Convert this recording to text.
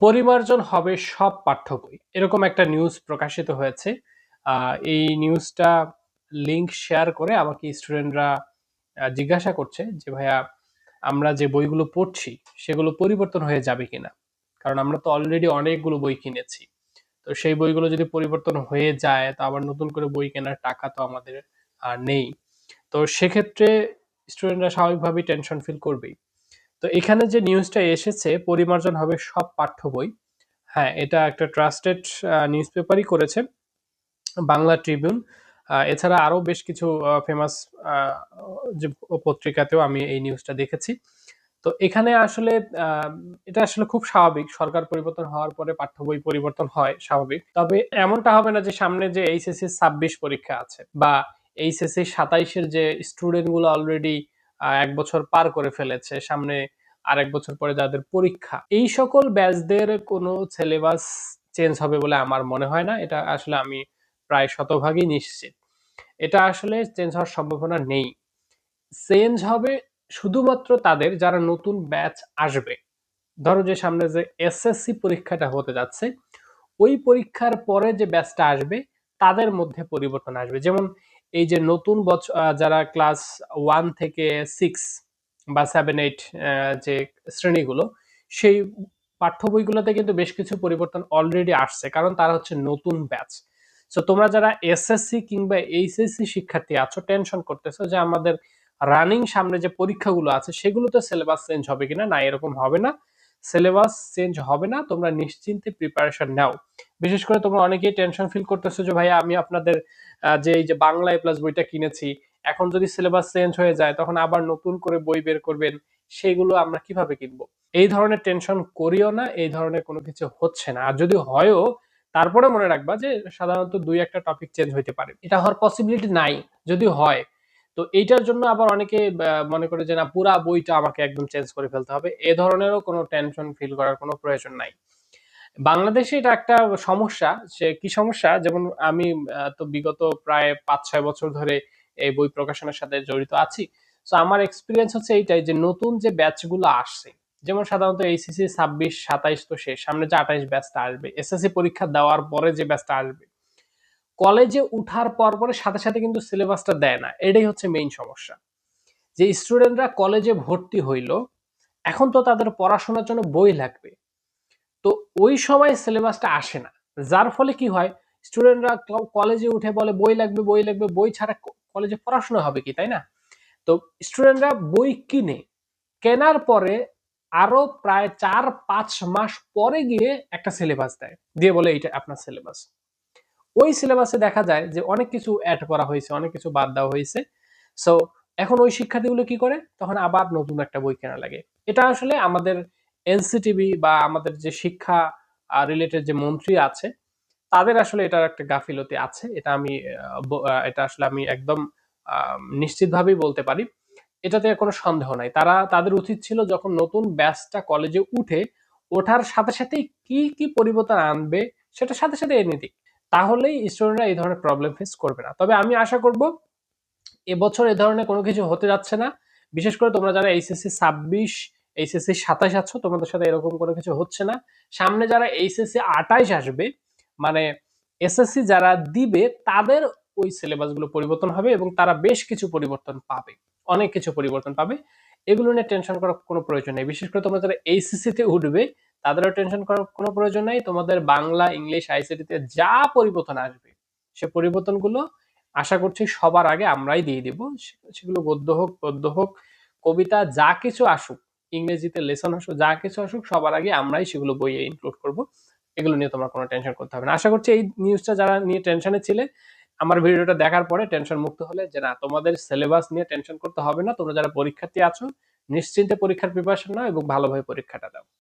পরিমার্জন হবে সব পাঠ্য বই। এরকম একটা নিউজ প্রকাশিত হয়েছে। এই নিউজটা লিংক শেয়ার করে আমাকে স্টুডেন্টরা জিজ্ঞাসা করছে যে, "ভাইয়া আমরা যে বইগুলো পড়ছি সেগুলো পরিবর্তন হয়ে যাবে কিনা?" কারণ আমরা তো অলরেডি অনেকগুলো বই কিনেছি। তো সেই বইগুলো যদি পরিবর্তন হয়ে যায় তো আবার নতুন করে বই কেনার টাকা তো আমাদের নেই। তো সেক্ষেত্রে স্টুডেন্টরা স্বাভাবিকভাবেই টেনশন ফিল করবেই। তো এখানে যে নিউজটা এসেছে পরিমার্জন হবে সব পাঠ্য বই। হ্যাঁ, এটা একটা ট্রাস্টেড নিউজপেপারই করেছে, বাংলা ট্রিবিউন। এছাড়া আরো বেশ কিছু ফেমাস আ যে পত্রিকাতেও আমি এই নিউজটা দেখেছি। তো এখানে আসলে আ এটা আসলে খুব স্বাভাবিক। সরকার পরিবর্তন হওয়ার পরে পাঠ্য বই পরিবর্তন হয়, স্বাভাবিক। তবে এমনটা হবে না যে সামনে যে এইচএসসি ২৬ পরীক্ষা আছে বা এইচএসসি ২৭ এর যে স্টুডেন্ট গুলো অলরেডি ১ বছর পার করে ফেলেছে, সামনে আরেক বছর পরে যাদের পরীক্ষা, এই সকল ব্যাচদের কোনো সিলেবাস চেঞ্জ হবে বলে আমার মনে হয় না। এটা আসলে আমি প্রায় শতভাগই নিশ্চিত। এটা আসলে চেঞ্জ হওয়ার সম্ভাবনা নেই। চেঞ্জ হবে শুধুমাত্র তাদের যারা নতুন ব্যাচ আসবে। ধরো যে সামনে যে এসএসসি পরীক্ষাটা হতে যাচ্ছে, ওই পরীক্ষার পরে যে ব্যাচটা আসবে তাদের মধ্যে পরিবর্তন আসবে। যেমন এই যে নতুন যারা ক্লাস 1 থেকে 6 বা 7-8 যে শ্রেণীগুলো, সেই পাঠ্য বইগুলোতে কিন্তু বেশ কিছু পরিবর্তন অলরেডি আসছে। কারণ তারা হচ্ছে নতুন ব্যাচ। সো তোমরা যারা এসএসসি কিংবা এইচএসসি শিক্ষার্থী আছো টেনশন করতেছো যে আমাদের রানিং সামনে যে পরীক্ষাগুলো আছে সেগুলোতে সিলেবাস চেঞ্জ হবে কিনা? না, এরকম হবে না। সিলেবাস চেঞ্জ হবে না। তোমরা নিশ্চিন্তে প্রিপারেশন নাও। বিশেষ করে তোমরা অনেকেই টেনশন ফিল করতেছো যে ভাইয়া আমি আপনাদের যে এই যে বাংলা এ প্লাস বইটা কিনেছি, এখন যদি সিলেবাস চেঞ্জ হয়ে যায় তখন আবার নতুন করে বই বের করবেন, সেগুলো আমরা কিভাবে কিনবো? এই ধরনের টেনশন করিও না, এই ধরনের কোনো কিছু হচ্ছে না। আর যদি হয়ও তারপরে মনে রাখবা যে সাধারণত ২-১ টা টপিক চেঞ্জ হইতে পারে। এটা হওয়ার পসিবিলিটি নাই। যদি হয় তো এইটার জন্য আবার অনেকে মনে করে যে না পুরা বইটা আমাকে একদম চেঞ্জ করে ফেলতে হবে। এ ধরনেরও কোনো টেনশন ফিল করার কোনো প্রয়োজন নাই। বাংলাদেশে এটা একটা সমস্যা। কি সমস্যা? যেমন আমি তো বিগত প্রায় ৫-৬ বছর ধরে এই বই প্রকাশনার সাথে জড়িত আছি। সো আমার এক্সপেরিয়েন্স হচ্ছে এইটাই যে নতুন যে ব্যাচ গুলো আসছে, যেমন সাধারণত এইচএসসি ২৬-২৭ তো শেষ। সামনে যে ২৮ ব্যাচটা আসবে, এসএসসি পরীক্ষা দেওয়ার পরে যে ব্যাচটা আসবে, কলেজে উঠার পরে সাথে কিন্তু সিলেবাসটা দেয় না। এটাই হচ্ছে মেইন সমস্যা। যে স্টুডেন্টরা কলেজে ভর্তি হইল, এখন তো তাদের পড়াশোনার জন্য বই লাগবে। তো ওই সময় সিলেবাসটা আসে না। যার ফলে কি হয়? স্টুডেন্টরা কলেজে উঠে বলে বই লাগবে। বই ছাড়া কলেজে পড়াশোনা হবে কি, তাই না? তো স্টুডেন্টরা বই কিনে, কেনার পরে আরো প্রায় ৪-৫ মাস পরে গিয়ে একটা সিলেবাস দেয়। দিয়ে বলে এইটা আপনার সিলেবাস। ওই সিলেবাসে দেখা যায় যে অনেক কিছু এড করা হয়েছে, অনেক কিছু বাদ দেওয়া হয়েছে। সো এখন ওই শিক্ষার্থীগুলো কি করে? তখন আবার নতুন একটা বই কেনা লাগে। এটা আসলে আমাদের এনসিটিবি বা আমাদের যে শিক্ষা রিলেটেড যে মন্ত্রী আছে, তাদের আসলে এটার একটা গাফিলতি আছে। এটা আসলে আমি একদম নিশ্চিতভাবেই বলতে পারি। এটাতে কোনো সন্দেহ নাই। তাদের উচিত ছিল যখন নতুন ব্যাচটা কলেজে ওঠার সাথেই কি পরিবর্তন আনবে সেটার সাথে এনে দিক। তাহলেই স্টুডেন্টরা এই ধরনের প্রবলেম ফেস করবে না। তবে আমি আশা করব এবছর এ ধরনের কোনো কিছু হতে যাচ্ছে না। বিশেষ করে তোমরা যারা এইচএসসি ২৬, এইচএসসি ২৭ আছো তোমাদের সাথে এরকম কোনো কিছু হচ্ছে না। সামনে যারা এইচএসসি ২৮ আসবে, মানে এসএসসি যারা দিবে তাদের ওই সিলেবাস গুলো পরিবর্তন হবে এবং তারা বেশ কিছু পরিবর্তন পাবে। অনেক কিছু পরিবর্তন পাবে। এগুলো নিয়ে টেনশন করার কোনো প্রয়োজন নেই। বিশেষ করে তোমরা যারা এইচএসসি তে উঠবে তাদেরও টেনশন করার কোনো প্রয়োজন নাই। তোমাদের বাংলা, ইংলিশ, আইসিটি তে যা পরিবর্তন আসবে সে পরিবর্তনগুলো আশা করছি সবার আগে আমরাই দিয়ে দিব। সেগুলো গদ্য হোক, পদ্য হোক, কবিতা যা কিছু আসুক, ইংরেজিতে লেসন আসুক, যা কিছু আসুক সবার আগে আমরাই সেগুলো বইয়ে ইনক্লুড করব। এগুলো নিয়ে তোমার কোনো টেনশন করতে হবে না। আশা করছি এই নিউজটা যারা নিয়ে টেনশনে ছিলে, আমার ভিডিওটা দেখার পরে টেনশন মুক্ত হলে যে না তোমাদের সিলেবাস নিয়ে টেনশন করতে হবে না। তোমরা যারা পরীক্ষার্থী আছো নিশ্চিন্তে পরীক্ষার প্রিপারেশন নাও এবং ভালোভাবে পরীক্ষাটা দাও।